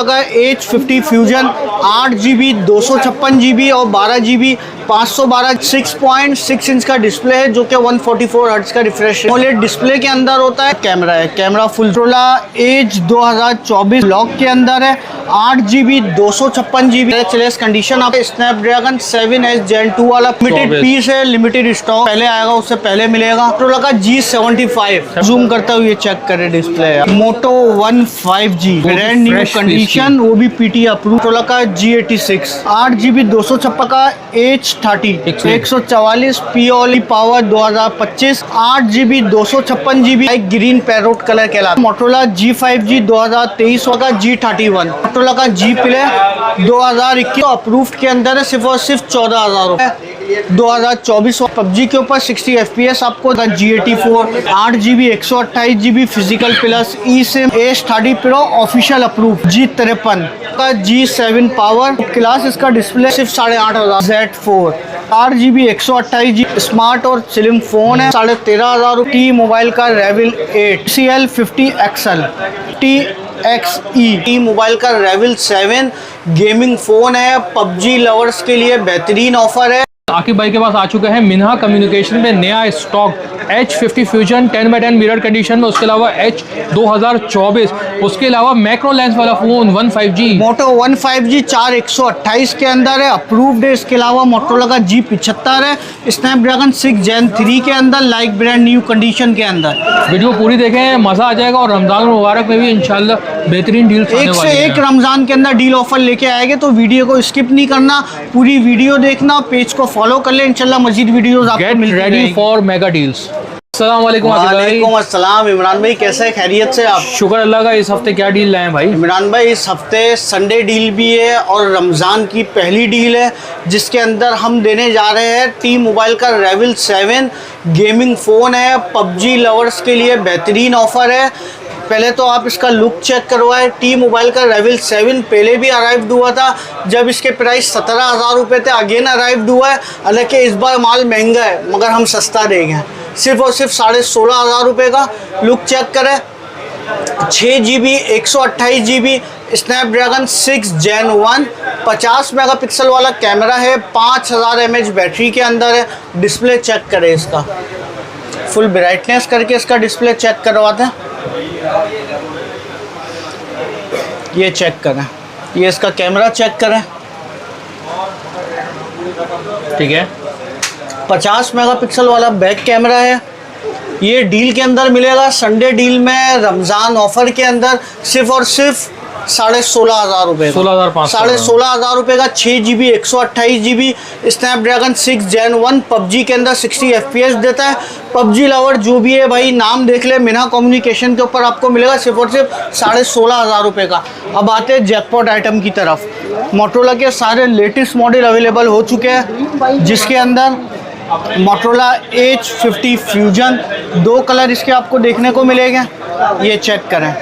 Motorola का H50 fusion 8GB 256GB और 12GB 512 6.6 inch का डिस्प्ले है जो कि 144 हर्ट्ज का रिफ्रेश एमोलेड डिस्प्ले के अंदर होता है। कैमरा है, camera full Motorola Edge 2024 lock के अंदर है, 8GB 256GB एचएलएस कंडीशन। आप स्नैपड्रैगन 7S Gen 2 वाला लिमिटेड पीस है, लिमिटेड स्टॉक, पहले आएगा उससे पहले मिलेगा। मोटरोला का G75 जूम करता हुआ ये चेक करे डिस्प्ले। मोटो One 5G brand new condition, वो भी पीटी अप्रूव। मोटरोला का G86 8GB 256 का H30 144 POLE power 2025 8GB 256GB green parrot colour कहलाता है। मोटरोला G5G 2023 का G31 मोटरोला का G प्ले 2021 अप्रूव्ड के अंदर है, सिर्फ और सिर्फ 14,000 रुपए। 2024 पबजी के ऊपर 60 FPS आपको G84 8GB 128GB physical plus eSIM H30 pro official approve. G53 का G7 पावर क्लास, इसका डिस्प्ले सिर्फ 8,500। Z4 8GB 128GB स्मार्ट और स्लिम फोन है, 13,500। टी मोबाइल का रेविल 8 CL50 XL टी मोबाइल का रेविल 7 गेमिंग फोन है। पबजी लवर्स के लिए बेहतरीन ऑफर है। आकिब भाई के पास आ चुका है मिन्हा कम्युनिकेशन में नया stock H50 fusion 10x10 mirror condition में, उसके अलावा H 2024, उसके अलावा मैक्रो लेंस वाला फोन One 5G मोटो One 5G 4128 के अंदर है, अप्रूव्ड है। इसके अलावा मोटरोला का G75 है, स्नैपड्रैगन 6 Gen 3 के अंदर, लाइक ब्रांड न्यू कंडीशन के अंदर। वीडियो पूरी देखें, मजा आ जाएगा। और रमजान मुबारक में भी इंशाल्लाह बेहतरीन डील एक से एक रमजान के अंदर डील ऑफर लेके आएंगे, तो वीडियो को स्किप नहीं करना, पूरी वीडियो देखना, पेज को फॉलो कर ले, इंशाल्लाह मजीद वीडियोस आपको मिलती रहेंगी। Ready for mega deals. अस्सलामुअलैकुम अस्सलाम इमरान भाई, कैसे है, खैरियत से आप? शुक्र अल्लाह का। इस हफ्ते क्या डील लाए हैं भाई? इमरान भाई इस हफ्ते संडे डील भी है और रमज़ान की पहली डील है, जिसके अंदर हम देने जा रहे हैं टी मोबाइल का रेविल 7 गेमिंग फ़ोन है। पबजी लवर्स के लिए बेहतरीन ऑफ़र है। पहले तो आप इसका लुक चेक करवाए। टी मोबाइल का रेविल 7 पहले भी अराइव्ड हुआ था, जब इसके प्राइस 17,000 रुपये थे, अगेन अराइव्ड हुआ है। हालांकि इस बार माल महंगा है मगर हम सस्ता देंगे, सिर्फ और सिर्फ 16,500 रुपये का। लुक चेक करें, 6GB 128GB Snapdragon 6 Gen 1 50 megapixel वाला कैमरा है, 5000 mAh बैटरी के अंदर है। डिस्प्ले चेक करें, इसका फुल ब्राइटनेस करके इसका डिस्प्ले चेक करवाते हैं। ये चेक करें, ये इसका कैमरा चेक करें, ठीक है। 50 मेगापिक्सल वाला बैक कैमरा है। ये डील के अंदर मिलेगा, संडे डील में रमज़ान ऑफर के अंदर, सिर्फ और सिर्फ 16,500 रुपये, 16,500 रुपये का 6GB 128GB Snapdragon 6 Gen 1 PUBG के अंदर 60 FPS देता है। पबजी लवर जो भी है भाई, नाम देख ले, मिन्हा कम्युनिकेशन के ऊपर आपको मिलेगा सिर्फ और सिर्फ 16,500 रुपये का। अब आते हैं जैकपॉट आइटम की तरफ। मोटरोला के सारे लेटेस्ट मॉडल अवेलेबल हो चुके हैं, जिसके अंदर मोटरोला H50 फ्यूजन, 2 कलर इसके आपको देखने को मिलेंगे। ये चेक करें,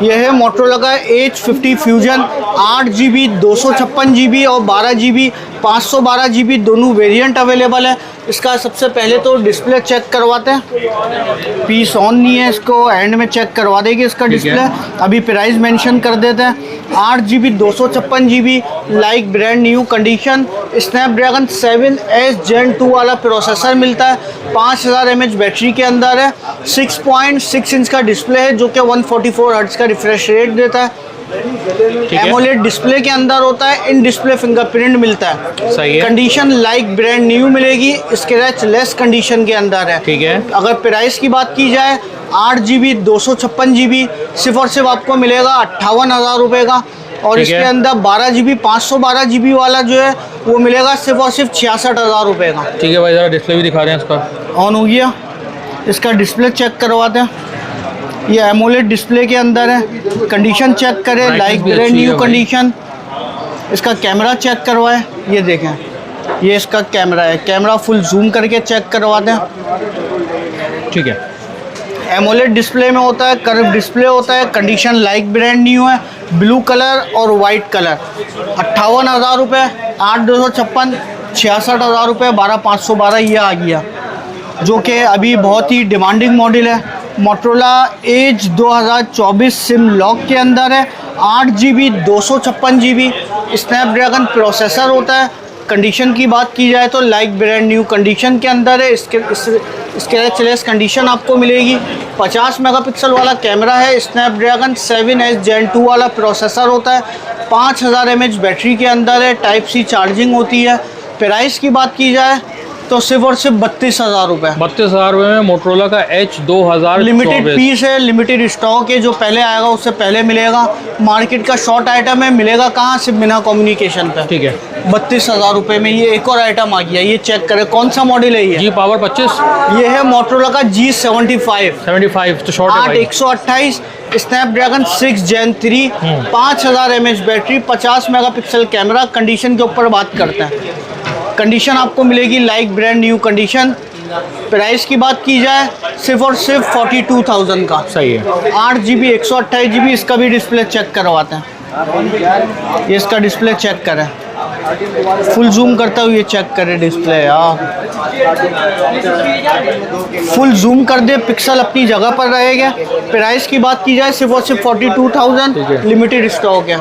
ये है मोटरोला का H50 फ्यूजन 8GB 256GB और 12GB 512GB दोनों वेरिएंट अवेलेबल है। इसका सबसे पहले तो डिस्प्ले चेक करवाते हैं। पीस ऑन नहीं है, इसको एंड में चेक करवा देगी इसका डिस्प्ले। अभी प्राइस मेंशन कर देते हैं। 8GB 256GB like brand new condition, Snapdragon 7S Gen 2 वाला प्रोसेसर मिलता है, 5000 mAh बैटरी के अंदर है, 6.6 इंच का डिस्प्ले है जो कि 144 हर्ट्ज का रिफ्रेश रेट देता है। एमोलेड डिस्प्ले के अंदर होता है, इन डिस्प्ले फिंगरप्रिंट मिलता है। सही है। कंडीशन लाइक ब्रांड न्यू मिलेगी, स्क्रैच लेस कंडीशन के अंदर है। ठीक है। अगर प्राइस की बात की जाए, 8GB 256GB सिर्फ और सिर्फ आपको मिलेगा 58,000 रुपये का। और इसके अंदर 12GB 512GB वाला जो है वो मिलेगा सिर्फ और सिर्फ 66,000 रुपये का। ठीक है भाई, ज़रा डिस्प्ले भी दिखा रहे हैं इसका। ऑन हो गया, इसका डिस्प्ले चेक करवाते हैं। ये एमोलेड डिस्प्ले के अंदर है। कंडीशन चेक करें, लाइक ब्रांड न्यू कंडीशन। इसका कैमरा चेक करवाएं, ये देखें, ये इसका कैमरा है। कैमरा फुल जूम करके चेक करवाते हैं। ठीक है। एमोलेड डिस्प्ले में होता है, कर्व डिस्प्ले होता है। कंडीशन लाइक ब्रांड न्यू है, ब्लू कलर और वाइट कलर। 58,000 रुपये, 8,256, 66,000 रुपये, 12,512 ये आ गया, जो कि अभी बहुत ही डिमांडिंग मॉडल है। मोटरोला एज 2024 सिम लॉक के अंदर है, 8GB 256GB स्नैपड्रैगन प्रोसेसर होता है। कंडीशन की बात की जाए तो लाइक ब्रांड न्यू कंडीशन के अंदर है। स्क्रैचलेस कंडीशन आपको मिलेगी। 50 मेगापिक्सल वाला कैमरा है। स्नैपड्रैगन 7S Gen 2 वाला प्रोसेसर होता है। 5000 mAh बैटरी के अंदर है। टाइप सी चार्जिंग होती है। प्राइस की बात की जाए तो सिर्फ और सिर्फ 32,000 रुपये। 32,000 रुपये में मोटरोला का H2024 लिमिटेड पीस है, लिमिटेड स्टॉक है। जो पहले आएगा उससे पहले मिलेगा। मार्केट का शॉर्ट आइटम है। मिलेगा कहाँ? सिर्फ मीना कम्युनिकेशन पे। ठीक है। 32,000 रुपये में ये एक और आइटम आ गया। ये चेक करें कौन सा मॉडल है ये? जी पावर 25। ये है मोटरोला का G75 तो शॉर्ट है भाई। 8128 Snapdragon 6 Gen 3 5000 mAh battery 50 megapixel camera. Condition के ऊपर बात करते हैं। कंडीशन आपको मिलेगी like brand new condition. Price की बात की जाए सिर्फ और सिर्फ 42,000 का। सही है। 8GB 128GB इसका भी डिस्प्ले चेक करवाते हैं। ये इसका डिस्प्ले चेक करें। फुल जूम करता हूँ, ये चेक करें डिस्प्ले यार। फुल जूम कर दे, पिक्सल अपनी जगह पर रहेगा। प्राइस की बात की जाए सिर्फ और सिर्फ 42,000 लिमिटेड स्टॉक है।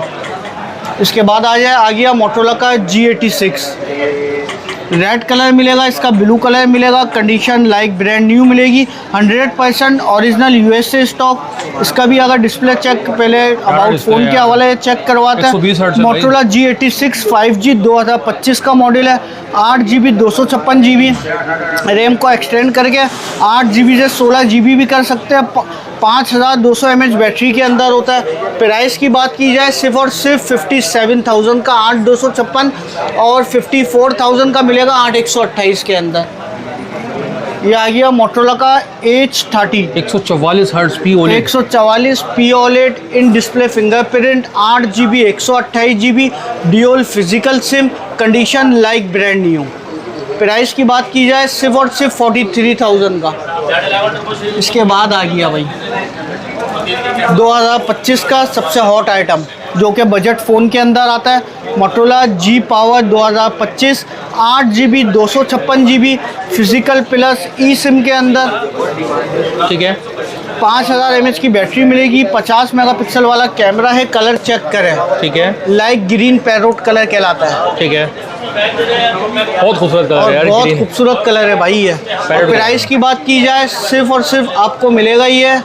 इसके बाद आ गया मोटरोला का G86 रेड कलर मिलेगा। इसका ब्लू कलर मिलेगा। कंडीशन लाइक ब्रांड न्यू मिलेगी। 100% ओरिजिनल USA स्टॉक। इसका भी अगर डिस्प्ले चेक पहले अबाउट फ़ोन के हवाले चेक करवाते हैं। मोटरोला G86 5G 2025 का मॉडल है। 8GB 256GB रैम को एक्सटेंड करके 8GB से 16GB भी कर सकते हैं। 5200 mAh बैटरी के अंदर होता है। प्राइस की बात की जाए सिर्फ और सिर्फ 57,000 का 8256 और 54,000 का मिलेगा 8128 के अंदर। ये आ गया मोटरोला का H30 144 hertz P OLED 144 P OLED in display fingerprint 8GB 128GB dual physical SIM. Condition like brand new. Price की बात की जाए सिर्फ और सिर्फ 43,000 का। इसके बाद आ गया भाई 2025 का सबसे हॉट आइटम जो कि बजट फ़ोन के अंदर आता है। Motorola G Power 2025 8GB 256GB physical plus e SIM के अंदर। ठीक है। 5000 mAh की बैटरी मिलेगी। 50 मेगापिक्सल वाला कैमरा है। कलर चेक करें। ठीक है। लाइक ग्रीन पैरोट कलर कहलाता है। ठीक है। बहुत खूबसूरत कलर है यार। बहुत खूबसूरत कलर है भाई ये। और प्राइस की बात की जाए सिर्फ और सिर्फ आपको मिलेगा ये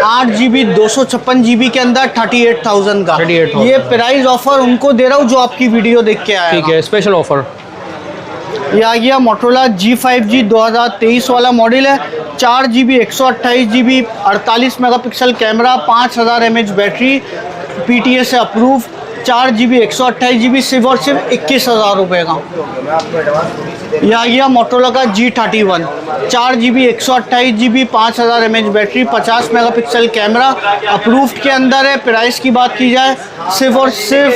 8GB 256GB के अंदर 38,000 का। 38,000 ये प्राइस ऑफर उनको दे रहा हूँ जो आपकी वीडियो देख के आया। ठीक है। Special offer. ये आ गया मोटरोला G5G 2023 वाला मॉडल है। 4GB 128GB 48 megapixel camera 5000 mAh battery PTA से अप्रूव। 4GB 128GB सिर्फ और सिर्फ 21,000 रुपये का। यह आ गया मोटरोला का G31 4GB 128GB 5000 mAh battery 50 megapixel camera approved के अंदर है। प्राइस की बात की जाए सिर्फ और सिर्फ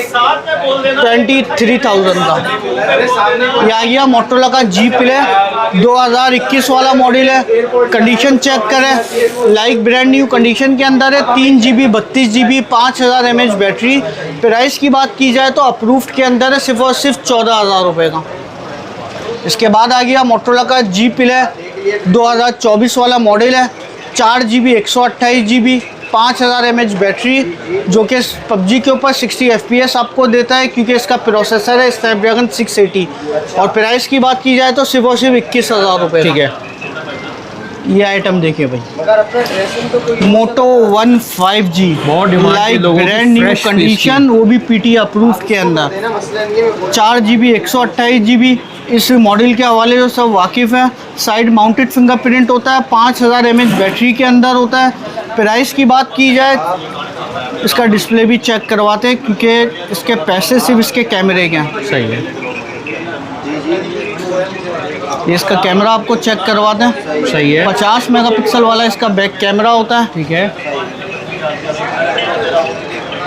23,000 का। यह आ गया मोटरोला का G Play 2021 वाला मॉडल है। कंडीशन चेक करें लाइक ब्रांड न्यू कंडीशन के अंदर है। 3GB 32GB 5000 mAh battery. Price की बात की जाए तो अप्रूव्ड के अंदर है सिर्फ और सिर्फ 14,000 रुपये का। इसके बाद आ गया मोटरोला का G Play 2024 वाला मॉडल है। 4GB 128GB 5000 mAh बैटरी जो कि PUBG के ऊपर 60 FPS आपको देता है क्योंकि इसका प्रोसेसर है स्नैपड्रैगन 680। और प्राइस की बात की जाए तो सिर्फ और सिर्फ 21,000 रुपये। ठीक है। ये आइटम देखिए भाई मोटो One 5G like brand new condition, वो भी PT अप्रूव के अंदर। 4GB 128GB इस मॉडल के हवाले से सब वाकिफ़ है। साइड माउंटेड फिंगरप्रिंट होता है। 5000 mAh बैटरी के अंदर होता है। प्राइस की बात की जाए इसका डिस्प्ले भी चेक करवाते हैं क्योंकि इसके पैसे सिर्फ इसके कैमरे के हैं। सही है। ये इसका कैमरा आपको चेक करवाते हैं। सही है। 50 मेगापिक्सल वाला इसका बैक कैमरा होता है। ठीक है।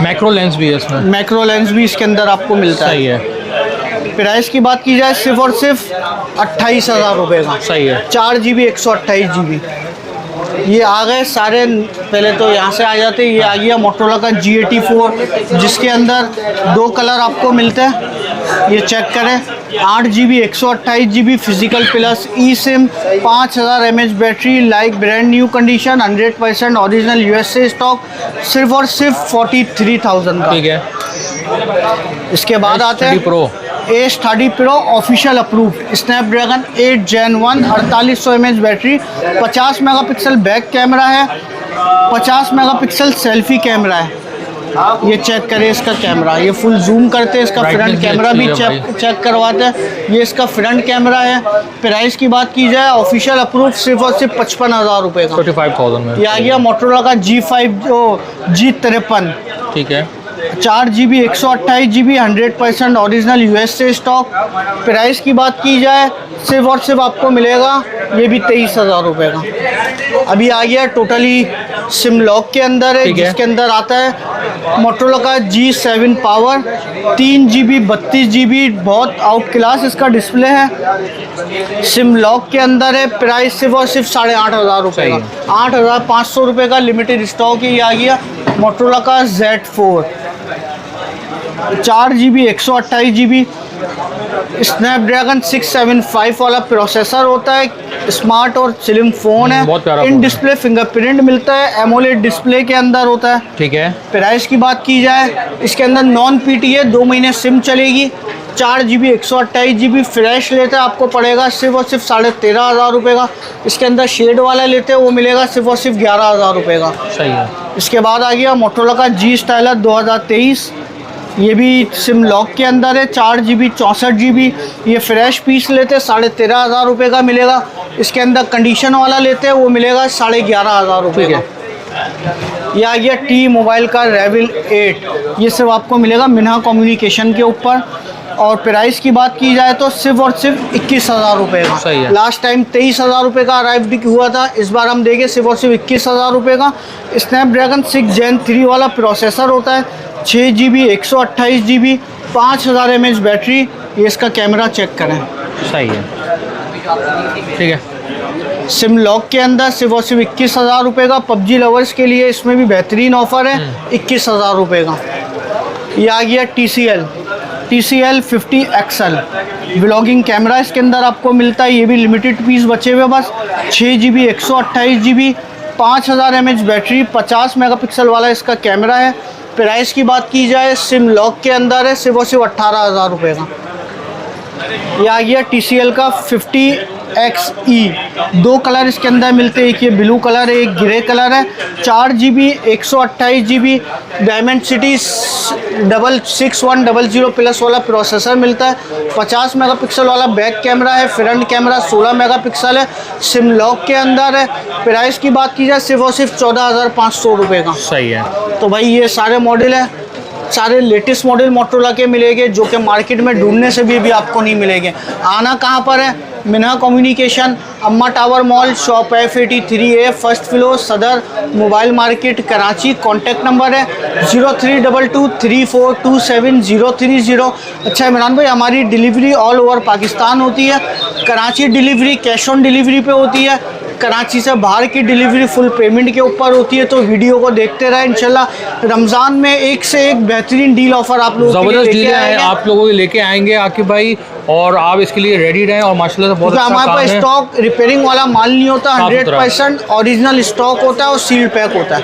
मैक्रो लेंस भी है इसमें। मैक्रो लेंस भी इसके अंदर आपको मिलता है। सही है। प्राइस की बात की जाए सिर्फ और सिर्फ 28,000 रुपये का। सही है। 4GB 128GB ये आ गए सारे, पहले तो यहाँ से आ जाते। ये आ गया मोटोरोला का G84 जिसके अंदर 2 कलर आपको मिलते हैं। ये चेक करें, 8GB 128GB physical plus e SIM, 5000 mAh battery, like brand new condition, 100% original USA stock, सिर्फ और सिर्फ 43,000 का। ठीक है। इसके बाद आते हैं pro A30 Pro official approve, Snapdragon 8 Gen 1, 4800 mAh battery, 50 megapixel back camera है, 50 मेगापिक्सल सेल्फी कैमरा है। ये चेक करें इसका कैमरा, ये फुल जूम करते हैं, इसका फ्रंट कैमरा भी चेक करवाते हैं। ये इसका फ्रंट कैमरा है। प्राइस की बात की जाए ऑफिशियल अप्रूव सिर्फ और सिर्फ 55,000 रुपये का, 45,000 में। ये आ गया मोटोरोला का G53। ठीक है। 4GB 128GB 100% original USA stock. Price की बात की जाए सिर्फ और सिर्फ आपको मिलेगा ये भी 23,000 रुपये का। अभी आ गया टोटली सिम लॉक के अंदर है, जिसके अंदर आता है मोटोरोला का G7 पावर, 3GB 32GB, बहुत आउट क्लास इसका डिस्प्ले है। सिम लॉक के अंदर है। प्राइस सिर्फ और सिर्फ 8,500 रुपये का, 8,500 रुपये का लिमिटेड स्टॉक ही आ गया मोटोरोला का Z4। 4GB 128GB स्नैपड्रैगन 675 वाला प्रोसेसर होता है। स्मार्ट और स्लिम फ़ोन है। इन डिस्प्ले फिंगरप्रिंट मिलता है, एमोलेड डिस्प्ले के अंदर होता है। ठीक है। प्राइस की बात की जाए इसके अंदर नॉन PTA 2 महीने सिम चलेगी। 4GB 128GB फ्रेश लेते हैं आपको पड़ेगा सिर्फ और सिर्फ 13,500 रुपये का। इसके अंदर शेड वाला लेते हैं वो मिलेगा सिर्फ और सिर्फ 11,000 रुपये का। सही है। इसके बाद आ गया मोटोरोला का G स्टाइलर 2023, ये भी सिम लॉक के अंदर है। 4GB 64GB, ये फ्रेश पीस लेते हैं 13,500 रुपये का मिलेगा। इसके अंदर कंडीशन वाला लेते हैं वो मिलेगा 11,500 रुपये का। ये आ गया T मोबाइल का रेविल 8, ये सब आपको मिलेगा मिन्हा कम्युनिकेशन के ऊपर। और प्राइस की बात की जाए तो सिर्फ और सिर्फ 21,000 रुपये का। सही है। लास्ट टाइम 23,000 रुपये का अराइव हुआ था, इस बार हम देंगे सिर्फ और सिर्फ 21,000 रुपये का। स्नैपड्रैगन 6 Gen 3 वाला प्रोसेसर होता है। 6GB 128GB, 5000 mAh battery. ये इसका कैमरा चेक करें। सही है। ठीक है। सिम लॉक के अंदर सिर्फ और सिर्फ 21,000 रुपये का। पबजी लवर्स के लिए इसमें भी बेहतरीन ऑफर है, 21,000 रुपये का। ये आ गया TCL 50XL व्लॉगिंग कैमरा, इसके अंदर आपको मिलता है। ये भी लिमिटेड पीस बचे हुए बस। 6GB 128GB, 5000 mAh battery, 50 megapixel वाला इसका कैमरा है। प्राइस की बात की जाए सिम लॉक के अंदर है सिर्फ और सिर्फ 18,000 रुपये का। ये आ गया TCL का 50XE, 2 कलर इसके अंदर मिलते हैं, एक ये ब्लू कलर है, एक ग्रे कलर है। 4GB 128GB diamond city 6100 plus वाला प्रोसेसर मिलता है। 50 मेगापिक्सल वाला बैक कैमरा है, फ्रंट कैमरा 16 मेगापिक्सल है, सिम लॉक के अंदर है। प्राइस की बात की जाए सिर्फ और सिर्फ 14,500 रुपये का। सही है। तो भाई ये सारे मॉडल है, सारे लेटेस्ट मॉडल मोटोरोला के मिलेंगे जो कि मार्केट में ढूंढने से भी आपको नहीं मिलेंगे। आना कहाँ पर है? Minha communication, Amma tower mall, shop F83A, first floor, Saddar mobile market, Karachi. Contact number है 032234273030। अच्छा इमरान भाई, हमारी डिलीवरी ऑल ओवर पाकिस्तान होती है। Karachi delivery cash on delivery पे होती है, कराची से बाहर की डिलीवरी फुल पेमेंट के ऊपर होती है। तो वीडियो को देखते रहे, इंशाल्लाह रमज़ान में एक से एक बेहतरीन डील ऑफर आप लोगों के लिए लेके आएंगे। आप लोगों के लेके आएंगे आकिब भाई, और आप इसके लिए रेडी रहें। और माशाल्लाह से बहुत अच्छा हमारे पास स्टॉक रिपेयरिंग वाला माल नहीं होता, 100% ओरिजिनल स्टॉक होता है और सील पैक होता है।